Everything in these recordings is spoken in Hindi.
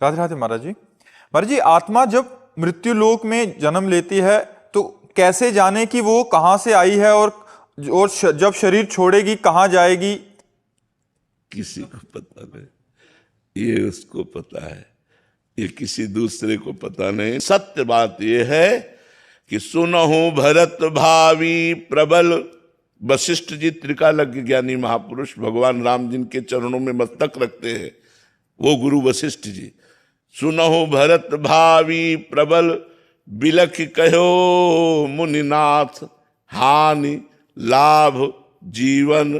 राधे राधे महाराज जी। महाराज जी, आत्मा जब मृत्यु लोक में जन्म लेती है तो कैसे जाने कि वो कहाँ से आई है और जब शरीर छोड़ेगी कहाँ जाएगी? किसी को पता नहीं, ये उसको पता है, ये किसी दूसरे को पता नहीं। सत्य बात ये है कि सुनहु भरत भावी प्रबल। वशिष्ठ जी त्रिकालज्ञ ज्ञानी महापुरुष भगवान राम जिनके चरणों में मस्तक रखते हैं, वो गुरु वशिष्ठ जी। सुनहु भरत भावी प्रबल, बिलख कहो मुनिनाथ। हानि लाभ जीवन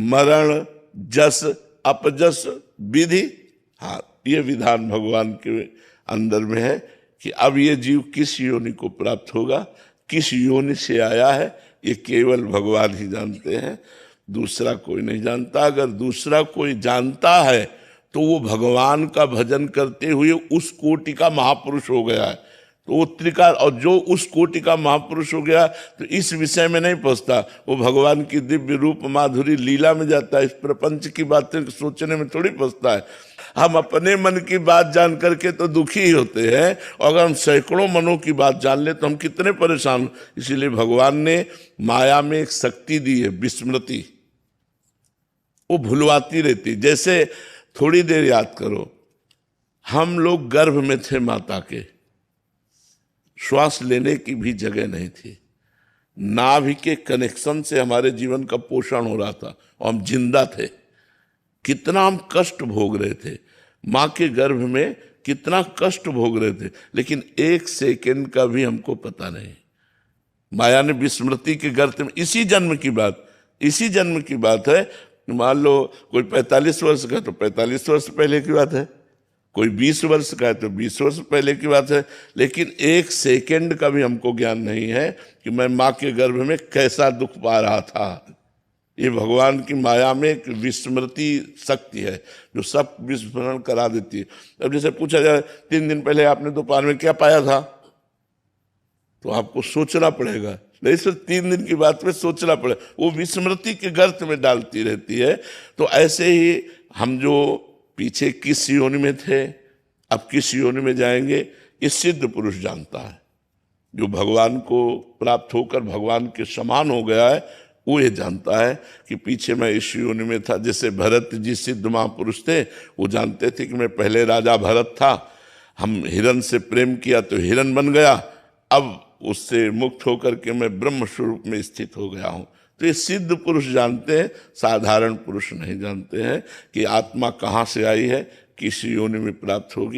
मरण जस अपजस विधि। हाँ, ये विधान भगवान के अंदर में है कि अब ये जीव किस योनि को प्राप्त होगा, किस योनि से आया है, ये केवल भगवान ही जानते हैं, दूसरा कोई नहीं जानता। अगर दूसरा कोई जानता है तो वो भगवान का भजन करते हुए उस कोटि का महापुरुष हो गया है। तो वो त्रिकाल, और जो उस कोटि का महापुरुष हो गया तो इस विषय में नहीं पहुंचता, वो भगवान की दिव्य रूप माधुरी लीला में जाता है। इस प्रपंच की बातें सोचने में थोड़ी पहुंचता है। हम अपने मन की बात जान करके तो दुखी ही होते हैं, और अगर हम सैकड़ों मनों की बात जान ले तो हम कितने परेशान। इसीलिए भगवान ने माया में एक शक्ति दी है, विस्मृति। वो भुलवाती रहती। जैसे थोड़ी देर याद करो, हम लोग गर्भ में थे माता के, श्वास लेने की भी जगह नहीं थी, नाभि के कनेक्शन से हमारे जीवन का पोषण हो रहा था और हम जिंदा थे। कितना हम कष्ट भोग रहे थे, माँ के गर्भ में कितना कष्ट भोग रहे थे, लेकिन एक सेकंड का भी हमको पता नहीं। माया ने विस्मृति के गर्त में, इसी जन्म की बात है। मान लो कोई 45 वर्ष का तो 45 वर्ष पहले की बात है, कोई 20 वर्ष का है तो 20 वर्ष पहले की बात है। लेकिन एक सेकंड का भी हमको ज्ञान नहीं है कि मैं माँ के गर्भ में कैसा दुख पा रहा था। ये भगवान की माया में एक विस्मृति शक्ति है जो सब विस्मरण करा देती है। अब जैसे पूछा जाए 3 दिन पहले आपने दोपहर में क्या पाया था, तो आपको सोचना पड़ेगा। नहीं सिर्फ 3 दिन की बात में सोचना पड़े, वो विस्मृति के गर्त में डालती रहती है। तो ऐसे ही हम जो पीछे किस योनि में थे, अब किस योनि में जाएंगे, ये सिद्ध पुरुष जानता है। जो भगवान को प्राप्त होकर भगवान के समान हो गया है, वो ये जानता है कि पीछे मैं इस योनि में था। जैसे भरत जी सिद्ध महापुरुष थे, वो जानते थे कि मैं पहले राजा भरत था, हम हिरण से प्रेम किया तो हिरण बन गया, अब उससे मुक्त होकर के मैं ब्रह्म स्वरूप में स्थित हो गया हूँ। तो ये सिद्ध पुरुष जानते हैं, साधारण पुरुष नहीं जानते हैं कि आत्मा कहाँ से आई है, किस योनि में प्राप्त होगी।